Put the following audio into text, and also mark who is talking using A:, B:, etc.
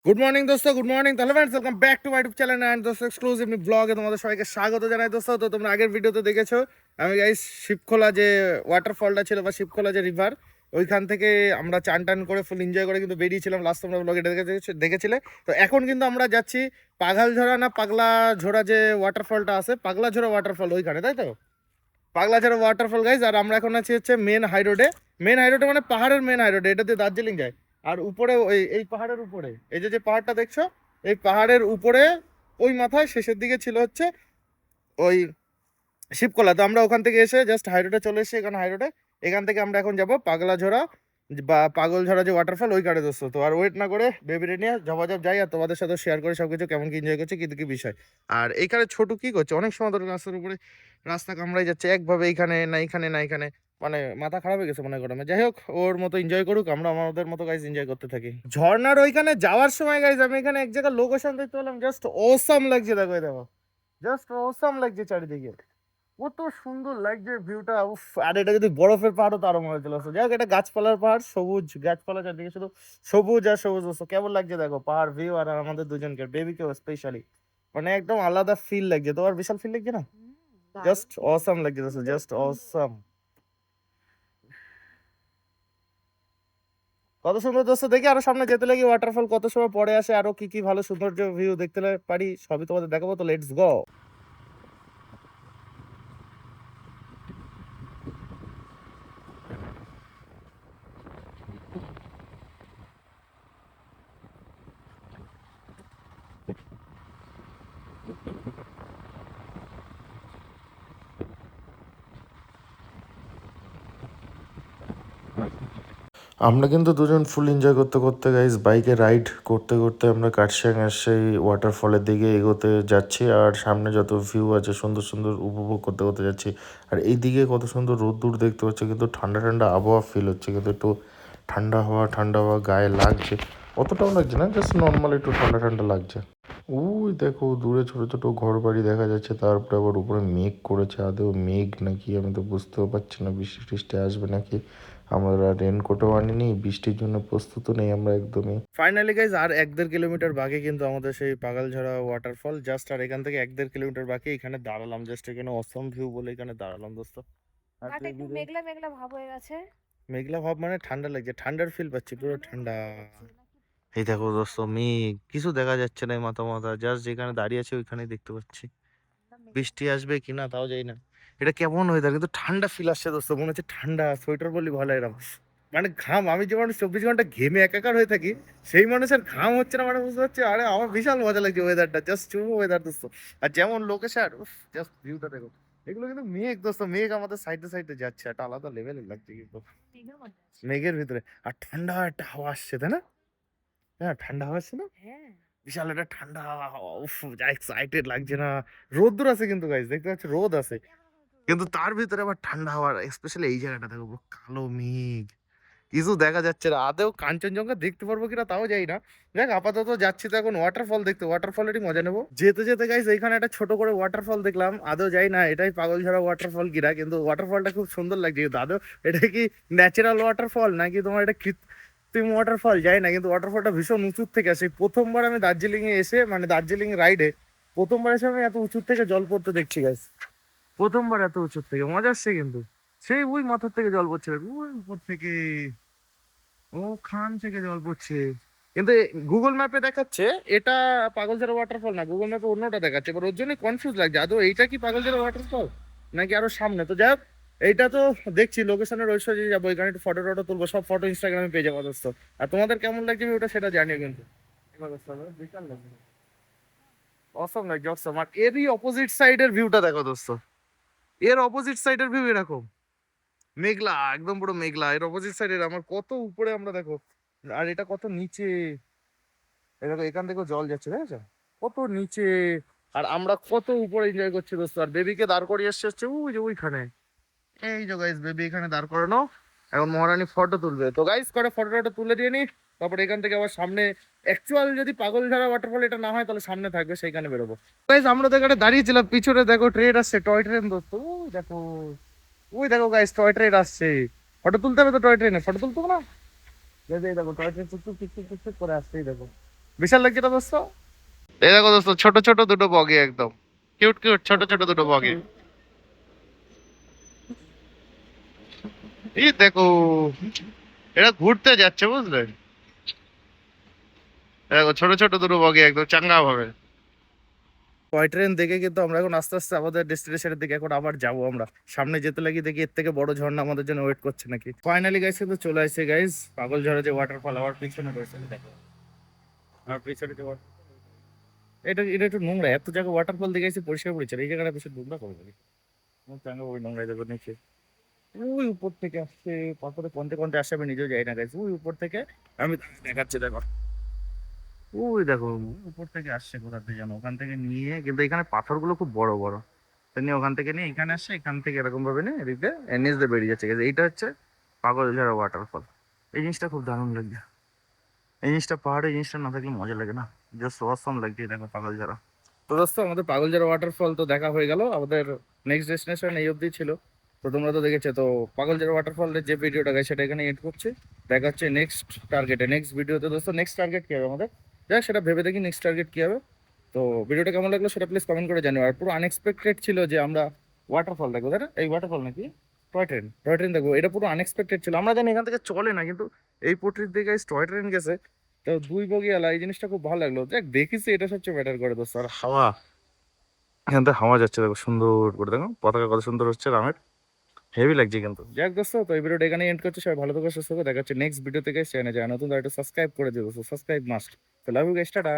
A: Good morning দোস্ত, good morning. তাহলে friends, welcome back to my YouTube channel and দোস্ত exclusive ব্লগে তোমাদের সবাইকে স্বাগত জানাই। দোস্ত, তো তোমরা আগের ভিডিওতে দেখেছো আমি গাইস শিবখোলা যে ওয়াটারফলটা ছিল বা শিবখোলা যে রিভার, ওইখান থেকে আমরা চান টান করে ফুল এনজয় করে কিন্তু বেরিয়েছিলাম। লাস্ট তোমরা ব্লগে দেখেছিলে। তো এখন কিন্তু আমরা যাচ্ছি পাঘালঝরা না পাগলা ঝোড়া যে ওয়াটারফলটা আছে, পাগলা ঝোড়া ওয়াটারফল ওইখানে, তাই তো? পাগলা ঝোড়া ওয়াটারফল গাইস। আর আমরা এখন আছি হচ্ছে মেন হাই রোডে। মেন হাই রোডে মানে পাহাড়ের মেন হাই রোডে, এটা দিয়ে দার্জিলিং যায়। আর উপরে ওই এই পাহাড়ের উপরে এই যে যে পাহাড়টা দেখছো, এই পাহাড়ের উপরে ওই মাথায় শেষের দিকে ছিল হচ্ছে ওই শিবকলা। তো আমরা ওখান থেকে এসে জাস্ট হাই রোডে চলে এসেছি। এখানে হাই রোডে এখান থেকে আমরা এখন যাব পাগলাঝোড়া বা পাগলঝোড়া যে ওয়াটারফল ওই কাটে। দোস্ত, তো আর ওয়েট না করে বেবিরে নিয়ে ঝপাঝপ যাই আর তোমাদের সাথে শেয়ার করে সবকিছু কেমন কি এনজয় করছে, কি বিষয়। আর এইখানে ছোট কি করছে, অনেক সময় ধরে রাস্তার উপরে রাস্তা কামড়াই যাচ্ছে একভাবে, এইখানে না এইখানে না এইখানে, মানে মাথা খারাপ হয়ে গেছে মনে গরমে। যাই হোক, ওর মতো এনজয় করুক, আমরা আমাদের মতো গাইজ এনজয় করতে থাকি। ঝর্ণার ওইখানে যাওয়ার সময় গাইজ আমি এখানে এক জায়গায় লোকেশন দেখতে পেলাম, জাস্ট অসাম লাগছে। দেখো দেখো, জাস্ট অসাম লাগছে চারিদিকে, কত সুন্দর লাগছে ভিউটা, উফ। আর এটা যদি বরফের পাহাড়ও তো আরো মনে চলে আসতো। যাই হোক, এটা গাছপালার পাহাড়, সবুজ গাছপালা চারদিকে, শুধু সবুজ আর সবুজ। দোস্ত, কেমন লাগছে দেখো পাহাড় ভিউ, আর আমাদের দুজনকে, বেবিকেও স্পেশালি, মানে একদম আলাদা ফিল লাগছে। তোমার বিশাল ফিল লাগছে না? জাস্ট অসাম লাগছে দোস্ত, জাস্ট অসাম। কত সুন্দর দোস্ত, দেখি আরো সামনে যেতে লাগি ওয়াটারফল কত সময় পরে আসে, আরো কি কি ভালো সৌন্দর্য ভিউ দেখতে পারি সবই তোমাদের দেখাবো। তো লেটস গো।
B: আমরা কিন্তু দুজন ফুল এনজয় করতে করতে গাইজ বাইকে রাইড করতে করতে আমরা কার্শিয়াং সেই ওয়াটারফলের দিকে এগোতে যাচ্ছি। আর সামনে যত ভিউ আছে সুন্দর সুন্দর উপভোগ করতে করতে যাচ্ছি। আর এই দিকে কত সুন্দর রোদ্দুর দেখতে পাচ্ছি, কিন্তু ঠান্ডা ঠান্ডা আবহাওয়া ফিল হচ্ছে, কিন্তু একটু ঠান্ডা হাওয়া গায়ে লাগছে। অতটাও লাগছে না, জাস্ট নর্মাল একটু ঠান্ডা ঠান্ডা লাগছে। ওই দেখো দূরে ছোট ছোট ঘর বাড়ি দেখা যাচ্ছে, তারপরে আবার উপরে মেঘ করেছে। আদৌ মেঘ নাকি আমি তো বুঝতেও পারছি না, বৃষ্টি টিষ্টি আসবে নাকি। আমরা রেনকোটও আনিনি, বৃষ্টির জন্য প্রস্তুত নেই আমরা একদমই।
A: ফাইনালি গাইজ, আর 1-1.5 কিলোমিটার বাকি কিন্তু আমাদের সেই পাগালঝরা ওয়াটারফল। জাস্ট আর এখান থেকে 1-1.5 কিলোমিটার বাকি। এখানে দাঁড়ালাম জাস্ট, এখানে অসম ভিউ বলে এখানে দাঁড়ালাম দোস্ত। আর
C: ঘাটে একটু মেঘলা মেঘলা ভাব হয়ে গেছে।
A: মেঘলা ভাব মানে ঠান্ডা লাগছে, ঠান্ডার ফিল পাচ্ছি, পুরো
C: ঠান্ডা
A: ঠান্ডা।
C: হাওয়া হচ্ছে নাকি?
A: এই দেখো দোস্ত, মেঘ কিছু দেখা যাচ্ছে না, এই মাথা মাথা জাস্ট যেখানে দাঁড়িয়ে আছে ওইখানেই দেখতে পাচ্ছি।
C: ঠান্ডা মেঘলা
A: বৃষ্টি আসবে কিনা তাও যাই না। এটা কেমন ওয়েদার, কিন্তু ঠান্ডা ফিল আসছে দোস্ত, মনে হচ্ছে ঠান্ডা, সোয়েটার বললি ভালো এরকম। মানে ঘাম, আমি যেমন 24 ঘন্টা ঘেমে একাকার হয়ে থাকি, সেই মানুষের ঘাম হচ্ছে না, মানে বুঝতে পারছি। আরে আমার বিশাল মজা লাগছে ওয়েদারটা, জাস্ট চুমু ওয়েদার দোস্ত। আর যেমন লোকেশন, জাস্ট ভিউটা দেখো। এগুলো কিন্তু মেঘ দোস্ত, মেঘ আমাদের সাইডে সাইডে যাচ্ছে, একটা আলাদা লেভেলের লাগছে কিন্তু
C: মেঘের মধ্যে আছে।
A: মেঘের ভিতরে। আর ঠান্ডা একটা হাওয়া আসছে, তাই না? হ্যাঁ, ঠান্ডা হাওয়া আসছে না?
C: হ্যাঁ,
A: বিশাল একটা ঠান্ডা হাওয়া, উফ, যা এক্সাইটেড লাগছে না। রোদ্দুর আছে কিন্তু গাইস, দেখতে পাচ্ছি রোদ আছে, কিন্তু তার ভিতরে আবার ঠান্ডা হাওয়া। স্পেশালি এই জায়গাটা দেখো, পুরো কালো মেঘ, কিছু দেখা যাচ্ছে না। আদেও কাঞ্চনজঙ্ঘা দেখতে পারবো কিনা তাও যাই না। দেখ, আপাতত যাচ্ছি তো এখন ওয়াটারফল দেখতে, ওয়াটারফলেরই মজা নেবো। যেতে যেতে গাইস এইখানে একটা ছোট করে ওয়াটারফল দেখলাম, আদৌ যাই না এটাই পাগলঝাড়া ওয়াটারফল কিনা, কিন্তু ওয়াটারফলটা খুব সুন্দর লাগছে। কিন্তু আদৌ এটা কি ন্যাচারাল ওয়াটারফল নাকি তোমার এটা কৃত্রিম ওয়াটারফল যাই না, কিন্তু ওয়াটারফলটা ভীষণ উঁচুর থেকে আসে। প্রথমবার আমি দার্জিলিং এ এসে, মানে দার্জিলিং রাইডে প্রথমবার এসে আমি এত উঁচুর থেকে জল পড়তে দেখছি গাইস। প্রথমবার এত উঁচুর থেকে মজা আসছে কিন্তু। সেই ওই মাথার থেকে জল পড়ছে, ওই উপর থেকে, ওখান থেকে জল পড়ছে। কিন্তু গুগল ম্যাপে দেখাচ্ছে এটা পাগলঝাড়া ওয়াটারফল না, গুগল ম্যাপে অন্যটা দেখাচ্ছে। এবার ওর জন্য কনফিউজ লাগছে, আদৌ এইটা কি পাগলঝাড়া ওয়াটারফল নাকি আরো সামনে। তো যাই হোক, এইটা তো দেখছি লোকেশনের ওই সাইডে যাবো, এখানে একটু ফটো টটো তুলবো, সব ফটো ইনস্টাগ্রামে পেয়ে যাবো দোস্ত। আর তোমাদের কেমন লাগছে ওটা সেটা জানিও কিন্তু। বিশাল লাগছে, অসম লাগছে, অসম। আর এরই অপোজিট সাইডের ভিউটা দেখো দোস্ত, এর অপোজিট সাইডের ভিউ এরকম মেঘলা, একদম পুরো মেঘলা। এর অপোজিট সাইডের আমার কত উপরে আমরা দেখো, আর এটা কত নিচে। এই দেখো, এখান থেকেও জল যাচ্ছে, দেখেছো কত নিচে। আর আমরা কত উপরে এনজয় করছি দোস্ত। আর বেবিকে দাঁড় করিয়ে এসছে হচ্ছে ওই যে ওইখানে। এই যে গাইস, বেবি এখানে দাঁড় করানো, এখন মহারানী ফটো তুলবে। তো গাইস, করে ফটো টটো তুলে দিয়ে নি, তারপর এখান থেকে আবার সামনে, অ্যাকচুয়াল যদি পাগলঝাড়া ওয়াটারফল এটা না হয় তাহলে সামনে থাকবে, সেইখানে বেরোবো। গাইস, আমরা তো এখানে দাঁড়িয়েছিলাম, পিছনে দেখো ট্রেন আসছে, টয় ট্রেন দোস্ত। ওই দেখো, ওই দেখো গাইস, টয় ট্রেন আসছে। ফটো তুলতে হবে তো, টয় ট্রেনে ফটো তুলতে হবে না? এই দেখো টয় ট্রেন টুক টুক টুক টুক টুক করে আসছে, এই দেখো। বিশাল লাগছে না দোস্ত? এই দেখো দোস্ত, ছোট ছোট দুটো বগি, একদম কিউট কিউট ছোট ছোট দুটো বগি। এই দেখো, এরা ঘুরতে যাচ্ছে বুঝলে। এই দেখো ছোট ছোট দুটো বগি, একদম চাঙ্গা ভাবে। টয় ট্রেন দেখে কিন্তু আমরা এখন আস্তে আস্তে আমাদের ডেস্টিনেশনের দিকে এখন আবার যাবো আমরা। সামনে যেতে লাগি দেখি এর থেকে বড় ঝর্ণা আমাদের জন্য ওয়েট করছে নাকি। ফাইনালি গাইস কিন্তু চলে আসছে গাইস পাগল ঝড়ে যে ওয়াটারফল, আমার পিছনে রয়েছে দেখো। আমার পিছনে যে এটা এটা একটু নোংরা, এত জায়গায় ওয়াটারফল দেখে এসে পরিষ্কার পরিচ্ছন্ন, এই জায়গাটা বেশি নোংরা করে দেবে। চাঙ্গা ওই নোংরা দেখো নিচে, ওই উপর থেকে আসছে পাথরে কন্তে কন্তে আসছে, আমি নিজেও যাই না গাইস। ওই উপর থেকে আমি দেখাচ্ছি দেখো, ওই দেখো উপর থেকে আসছে কোথা থেকে জানো, ওখান থেকে নিয়ে কিন্তু এখানে পাথরগুলো খুব বড় বড়, তো নিয়ে ওখান থেকে নিয়ে এখানে আসছে, এখান থেকে এরকম ভাবে নিয়ে এদিকে এনএস দিয়ে বেরিয়ে যাচ্ছে guys। এইটা হচ্ছে পাগলঝাড়া ওয়াটারফল। এই জিনিসটা খুব দারুণ লাগছে, এই জিনিসটা পাহাড়ে এই জিনিসটা না থাকলে মজা লাগে না, জাস্ট অসম লাগছে দেখো পাগলঝাড়া। তো দোস্ত আমাদের পাগলঝাড়া ওয়াটারফল তো দেখা হয়ে গেল, আমাদের নেক্সট ডেস্টিনেশন এই অবধি ছিল। তো তোমরা তো দেখেছো, তো পাগলঝাড়া ওয়াটারফলের যে ভিডিওটা গাই সেটা এখানে এড করছে। দেখা হচ্ছে নেক্সট টার্গেটে, নেক্সট ভিডিওতে। দোস্ত নেক্সট টার্গেট কি হবে আমাদের, যাক সেটা ভেবে দেখি নেক্সট টার্গেট কি হবে। তো ভিডিওটা কেমন লাগলো সেটা প্লিজ কমেন্ট করে জানিও। আর পুরো আনএক্সপেক্টেড ছিল যে আমরা ওয়াটারফল দেখবো, তাই না? এই ওয়াটারফল নাকি টয় ট্রেন, টয় ট্রেন দেখবো, এটা পুরো আনএক্সপেক্টেড ছিল। আমরা জানি এখান থেকে চলে না, কিন্তু এই পোর্ট্রিট দিকে টয় ট্রেন গেছে। তো দুই বগিয়ালা, এই জিনিসটা খুব ভালো লাগলো। দেখ দেখিস এটা সবচেয়ে ম্যাটার করে দোস্ত। আর হাওয়া, এখান থেকে হাওয়া যাচ্ছে দেখো সুন্দর করে, দেখো পতাকা কত সুন্দর হচ্ছে রামের, হেভি লাগছে কিন্তু। যাক দোস্ত, তো এই ভিডিওটা এখানে এন্ড করছে। সবাই ভালো থাকো, সুস্থ থাকো, দেখা হচ্ছে নেক্সট ভিডিও থেকে। চ্যানেলে যায় নতুন, তো একটু সাবস্ক্রাইব করে দিও, সাবস্ক্রাইব মাস্ট। তো লাভ ইউ গাইস, টাটা।